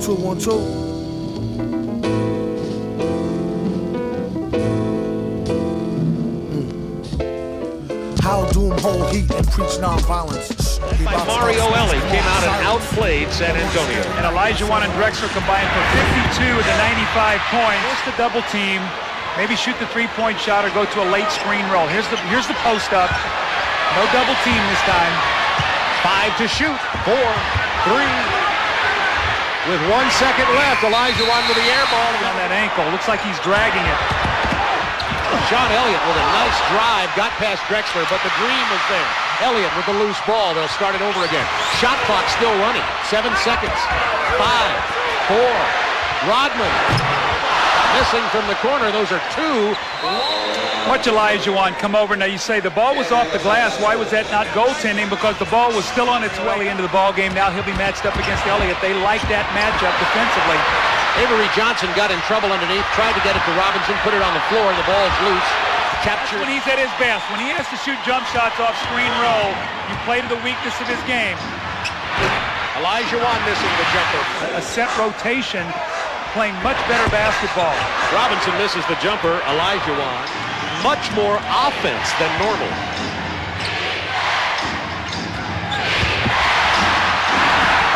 2, 1, 2. How doom hold heat and preach nonviolence. By Mario Ellie came out and outplayed San Antonio. And Olajuwon and Drexler combined for 52 of the 95 points. Here's the double team. Maybe shoot the three-point shot or go to a late screen roll. Here's the post up. No double team this time. 5 to shoot. 4, 3. With 1 second left, Olajuwon with the air ball on that ankle. Looks like he's dragging it. Sean Elliott with a nice drive, got past Drexler, but the dream was there. Elliott with the loose ball. They'll start it over again. Shot clock still running. 7 seconds. 5, 4. Rodman missing from the corner. Those are 2. Watch Olajuwon come over. Now you say the ball was off the glass. Why was that not goaltending? Because the ball was still on its way into the ball game. Now he'll be matched up against Elliott. They like that matchup defensively. Avery Johnson got in trouble underneath, tried to get it to Robinson, put it on the floor, the ball's loose. Captured. When he's at his best, when he has to shoot jump shots off screen roll, you play to the weakness of his game. Olajuwon missing the jumper. A set rotation, playing much better basketball. Robinson misses the jumper. Olajuwon, much more offense than normal.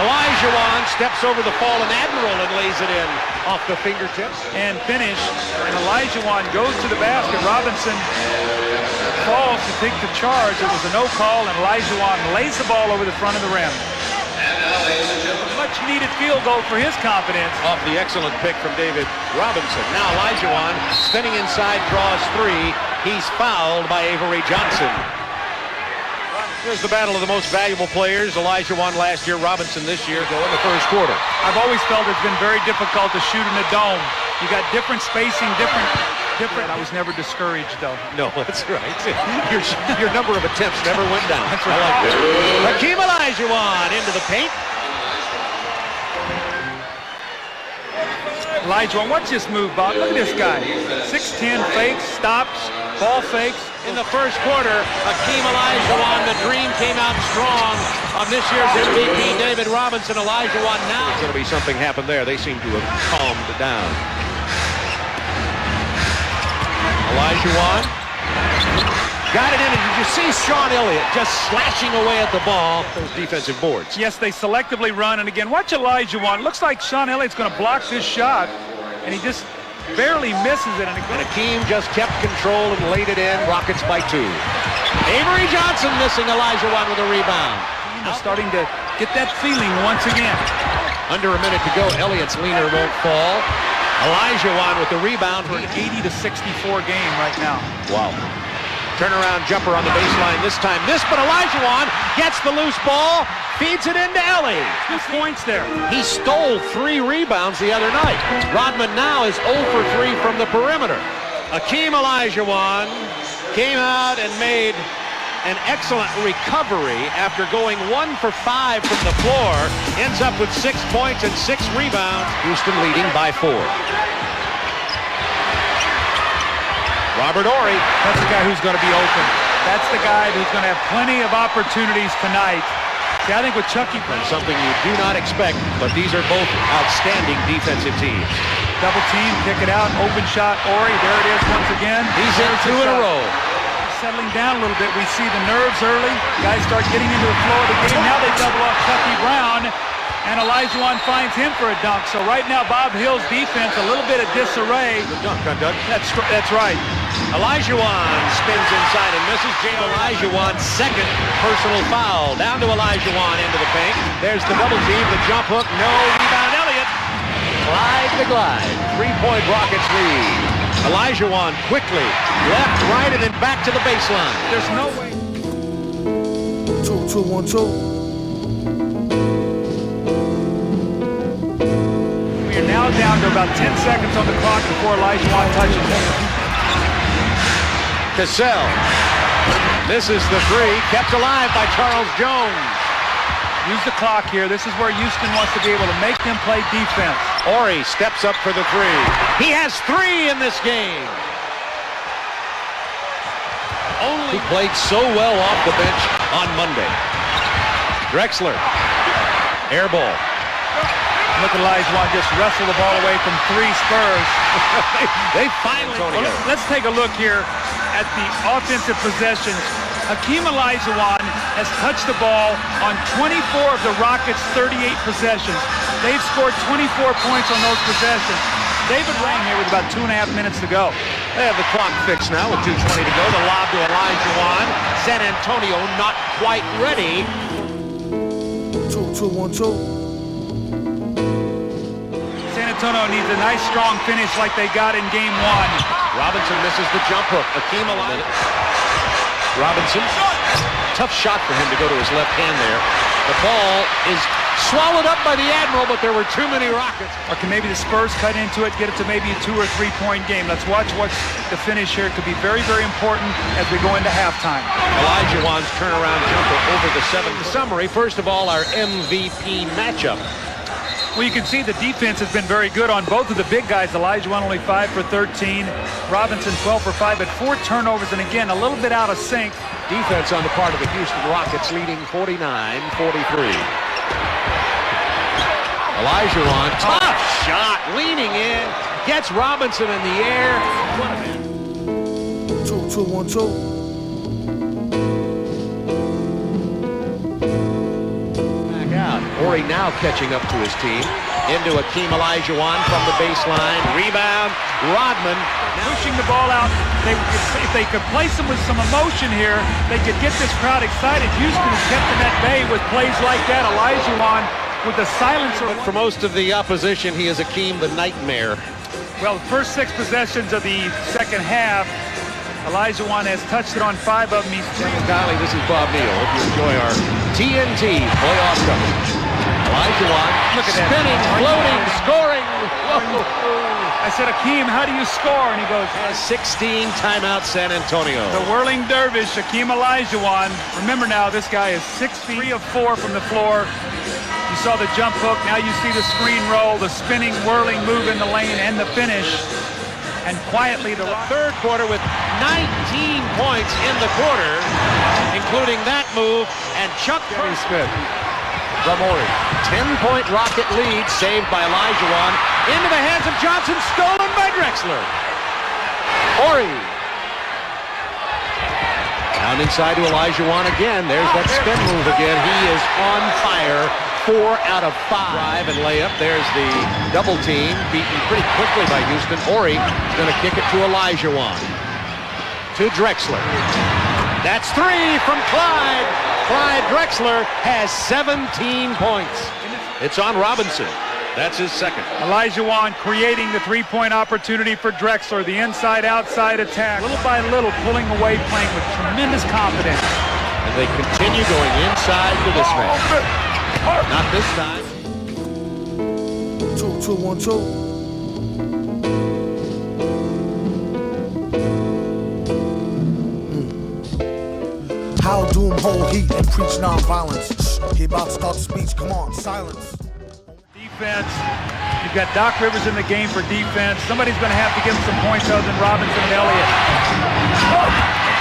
Olajuwon steps over the fallen admiral and lays it in off the fingertips. And finish. And Olajuwon goes to the basket. Robinson falls to take the charge. It was a no call, and Olajuwon lays the ball over the front of the rim. Much needed field goal for his confidence. Off the excellent pick from David Robinson. Now Olajuwon spinning inside, draws 3. He's fouled by Avery Johnson. Here's the battle of the most valuable players. Olajuwon last year, Robinson this year. Go in the first quarter. I've always felt it's been very difficult to shoot in the dome. You got different spacing, different. I was never discouraged, though. No, that's right. Your number of attempts never went down. That's right. I like that. Hakeem Olajuwon into the paint. Olajuwon, watch this move, Bob. Look at this guy. 6'10", fakes, stops, ball fakes. In the first quarter, Hakeem Olajuwon, the dream came out strong on this year's MVP, David Robinson. Olajuwon now. There's going to be something happen there. They seem to have calmed down. Olajuwon got it in, and did you see Sean Elliott just slashing away at the ball? Those defensive boards. Yes, they selectively run, and again, watch Olajuwon. Looks like Sean Elliott's going to block this shot, and he just barely misses it. And Hakeem just kept control and laid it in. Rockets by 2. Avery Johnson missing. Olajuwon with a rebound. Starting to get that feeling once again. Under a minute to go. Elliott's leaner won't fall. Olajuwon with the rebound for an 80-64 game right now. Wow. Turnaround jumper on the baseline this time. But Olajuwon gets the loose ball, feeds it into Ellie. 2 points there. He stole 3 rebounds the other night. Rodman now is 0 for 3 from the perimeter. Hakeem Olajuwon came out and made an excellent recovery after going 1 for 5 from the floor. Ends up with 6 points and 6 rebounds. Houston leading by 4. Robert Horry. That's the guy who's going to be open. That's the guy who's going to have plenty of opportunities tonight. See, I think with Chucky... Something you do not expect, but these are both outstanding defensive teams. Double team, kick it out, open shot, Horry. There it is once again. He's in 2 in a row. Settling down a little bit. We see the nerves early. Guys start getting into the flow of the game. Now they double off Chucky Brown, and Olajuwon finds him for a dunk. So right now, Bob Hill's defense, a little bit of disarray. The dunk, Doug. That's right. Olajuwon spins inside and misses. Olajuwon's second personal foul. Down to Olajuwon into the paint. There's the double team, the jump hook. No rebound, Elliott. Glide the glide. 3-point Rockets lead. Olajuwon quickly left, right, and then back to the baseline. There's no way. 2, 2, 1, 2. We are now down to about 10 seconds on the clock before Olajuwon touches it. Cassell misses the 3, kept alive by Charles Jones. Use the clock here. This is where Houston wants to be able to make them play defense. Horry steps up for the 3. He has 3 in this game. He played so well off the bench on Monday. Drexler. Air ball. Look at Olajuwon just wrestle the ball away from 3 Spurs. they finally... Well, let's take a look here at the offensive possessions. Hakeem Olajuwon has touched the ball on 24 of the Rockets' 38 possessions. They've scored 24 points on those possessions. David Rang here with about 2.5 minutes to go. They have the clock fixed now with 2:20 to go. The lob to Olajuwon. San Antonio not quite ready. 2-2-1-2. San Antonio needs a nice strong finish like they got in game 1. Robinson misses the jump hook. Hakeem Olajuwon. Robinson. Tough shot for him to go to his left hand there. The ball is swallowed up by the Admiral, but there were too many Rockets. Or can maybe the Spurs cut into it, get it to maybe a 2 or 3 point game? Let's watch what's the finish here. It could be very, very important as we go into halftime. Olajuwon's turnaround jumper over the 7th. Summary, first of all, our MVP matchup. Well, you can see the defense has been very good on both of the big guys. Olajuwon only 5 for 13. Robinson 12 for 5, but 4 turnovers, and again, a little bit out of sync. Defense on the part of the Houston Rockets leading 49-43. Olajuwon, tough shot, leaning in, gets Robinson in the air. 2-2-1-2. Horry now catching up to his team. Into Hakeem Olajuwon from the baseline. Rebound. Rodman pushing the ball out. If they could place him with some emotion here, they could get this crowd excited. Houston has kept them at bay with plays like that. Olajuwon with the silencer. But for most of the opposition, he is Hakeem the Nightmare. Well, the first 6 possessions of the second half, Olajuwon has touched it on 5 of them. Golly, this is Bob Neal. Hope you enjoy our TNT playoff coverage. Olajuwon, look at that. Spinning, floating, scoring. Whoa. I said, Hakeem, how do you score? And he goes, 16 timeout San Antonio. The whirling dervish, Hakeem Olajuwon. Remember now, this guy is 6 feet, 3 of 4 from the floor. You saw the jump hook. Now you see the screen roll, the spinning, whirling move in the lane, and the finish. And quietly, the third quarter with 19 points in the quarter, including that move, and Chuck Smith from Horry. 10-point Rocket lead, saved by Olajuwon. Into the hands of Johnson, stolen by Drexler. Horry. Down inside to Olajuwon again. There's that spin move again. He is on fire. 4 out of 5. Drive and layup. There's the double team, beaten pretty quickly by Houston. Horry is going to kick it to Olajuwon. To Drexler. That's 3 from Clyde. Clyde Drexler has 17 points. It's on Robinson. That's his second. Olajuwon creating the 3-point opportunity for Drexler. The inside-outside attack. Little by little pulling away, playing with tremendous confidence. And they continue going inside to this man. Not this time. 2-2-1-2. How doom hold heat and preach nonviolence. He about to start the speech. Come on, silence. Defense. You've got Doc Rivers in the game for defense. Somebody's going to have to give him some points other than Robinson and Elliott.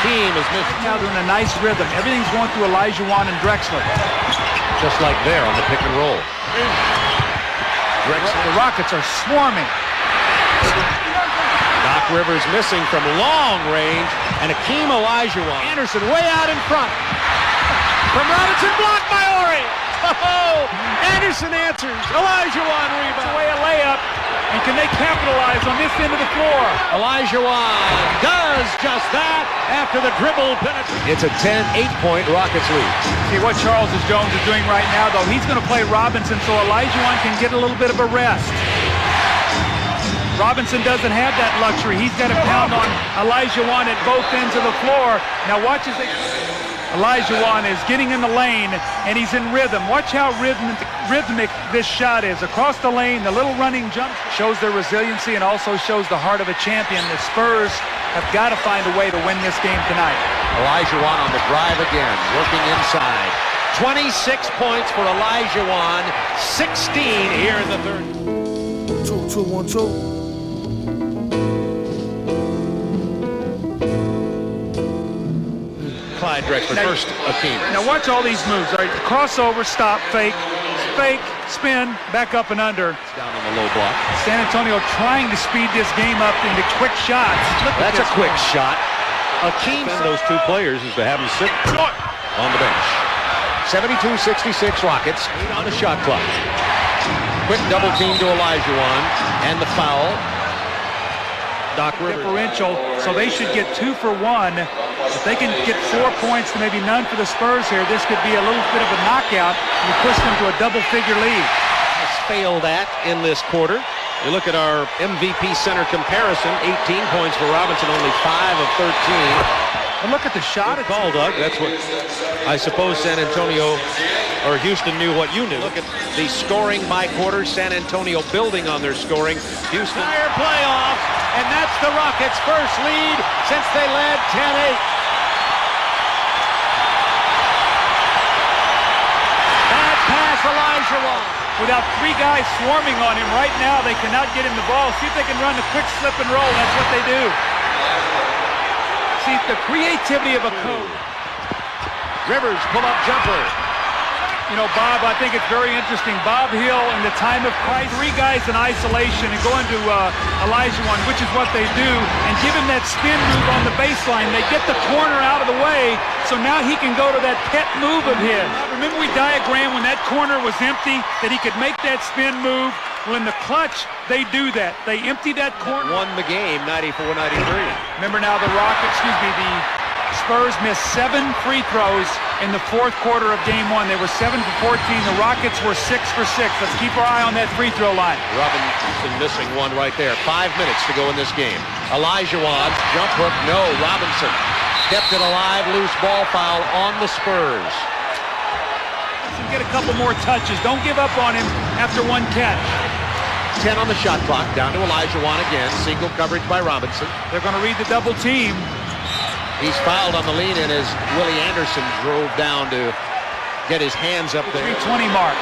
Hakeem is missing. Now they're in a nice rhythm. Everything's going through Olajuwon and Drexler. Just like there on the pick and roll. Drexler. The Rockets are swarming. Doc Rivers missing from long range, and Hakeem Olajuwon. Anderson way out in front. From Robinson, blocked by Horry. Oh, Anderson answers. Olajuwon rebound. Away a layup, and can they capitalize on this end of the floor? Olajuwon does just that after the dribble penetration. It's a 8-point Rockets lead. See what Charles Jones is doing right now, though. He's going to play Robinson so Olajuwon can get a little bit of a rest. Robinson doesn't have that luxury. He's got to pound on Olajuwon at both ends of the floor. Now watch as Olajuwon is getting in the lane, and he's in rhythm. Watch how rhythmic this shot is. Across the lane, the little running jump shows their resiliency and also shows the heart of a champion. The Spurs have got to find a way to win this game tonight. Olajuwon on the drive again, working inside. 26 points for Olajuwon, 16 here in the third. 2-2-1-2. Clyde Drexler, first Hakeem. Now watch all these moves. All right, crossover, stop, fake, fake, spin, back up and under. It's down on the low block. San Antonio trying to speed this game up into quick shots. That's a quick shot. Hakeem, those two players, is to have them sit on the bench. 72-66 Rockets, 8 on the shot clock. Quick double team to Olajuwon, and the foul. Doc Rivers. Differential, so they should get 2 for 1. If they can get 4 points to maybe none for the Spurs here, this could be a little bit of a knockout and push them to a double-figure lead. Has failed at in this quarter. You look at our MVP center comparison, 18 points for Robinson, only 5 of 13. And look at the shot. Good call, Doug. That's what I suppose San Antonio or Houston knew what you knew. Look at the scoring by quarter. San Antonio building on their scoring. Houston. Entire playoff, and that's the Rockets' first lead since they led 10-8. Bad pass, Olajuwon. Without 3 guys swarming on him right now, they cannot get him the ball. See if they can run a quick slip and roll. That's what they do. See the creativity of a coach. Rivers pull-up jumper. You know, Bob, I think it's very interesting. Bob Hill, in the time of Christ, 3 guys in isolation and going to Olajuwon, which is what they do, and give him that spin move on the baseline. They get the corner out of the way, so now he can go to that pet move of his. Remember we diagrammed when that corner was empty, that he could make that spin move? Well, in the clutch, they do that. They empty that corner. Won the game, 94-93. Remember now the Spurs missed 7 free throws in the 4th quarter of game 1. They were 7 for 14. The Rockets were 6 for 6. Let's keep our eye on that free throw line. Robinson missing one right there. 5 minutes to go in this game. Olajuwon, jump hook, no. Robinson kept it alive. Loose ball foul on the Spurs. Get a couple more touches. Don't give up on him after 1 catch. 10 on the shot clock. Down to Olajuwon again. Single coverage by Robinson. They're going to read the double team. He's fouled on the lean-in as Willie Anderson drove down to get his hands up there. 3:20 mark.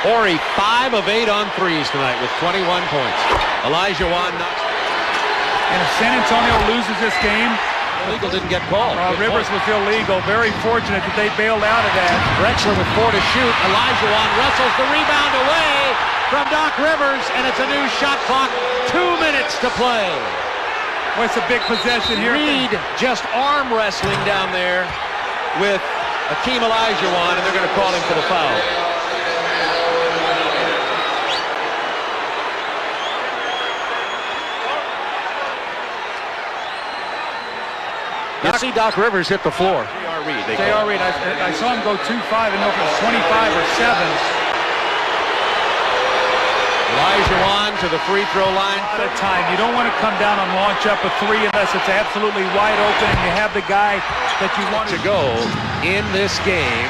Horry 5 of 8 on threes tonight with 21 points. Olajuwon knocks. And if San Antonio loses this game, illegal didn't get called. Rivers was illegal. Very fortunate that they bailed out of that. Drexler with 4 to shoot. Olajuwon wrestles the rebound away from Doc Rivers, and it's a new shot clock. 2 minutes to play. Well, it's a big possession here. Reed just arm wrestling down there with Hakeem Olajuwon, and they're going to call him for the foul. You see Doc Rivers hit the floor. J.R. Reed. J.R. Reed. I saw him go 2-5. I don't know if it was 25 or 7. Olajuwon to the free throw line. At a time. You don't want to come down and launch up a 3 unless it's absolutely wide open and you have the guy that you want to go in this game,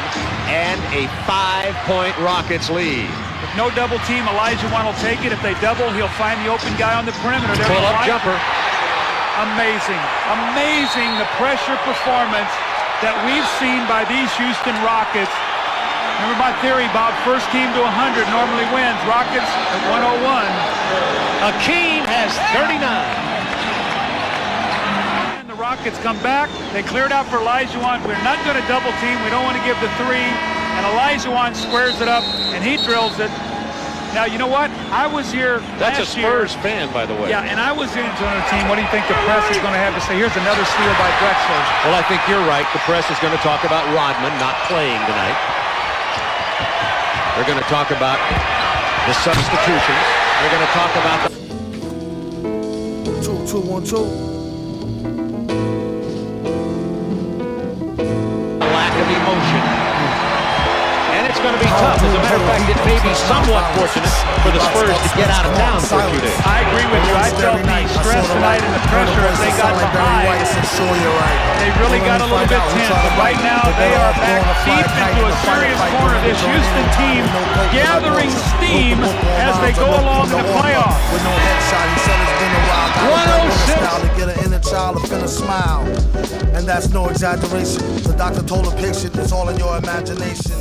and a 5-point Rockets lead. With no double team, Olajuwon will take it. If they double, he'll find the open guy on the perimeter. Pull-up jumper. Amazing. Amazing the pressure performance that we've seen by these Houston Rockets. Remember my theory, Bob, first team to 100 normally wins. Rockets at 101. Hakeem has 39. And the Rockets come back. They cleared out for Olajuwon. We're not going to double team. We don't want to give the 3. And Olajuwon squares it up, and he drills it. Now, you know what? I was here That's last a Spurs fan, by the way. Yeah, and I was into another team. What do you think the press is going to have to say? Here's another steal by Drexler. Well, I think you're right. The press is going to talk about Rodman not playing tonight. They're going to talk about the substitutions. They're going to talk about the 2-2-1-2. lack of emotion. And it's going to be tough. As a matter of fact, it may be somewhat fortunate for the Spurs to get out of town for 2 days. I agree with you. I felt the stress tonight and the pressure as they got behind. They really got a little bit tense. But right now, they are back deep into a serious corner. This Houston team gathering steam as they go along in the playoffs. 106. Get an inner child to finna smile. And that's no exaggeration. The doctor told the patient it's all in your imagination.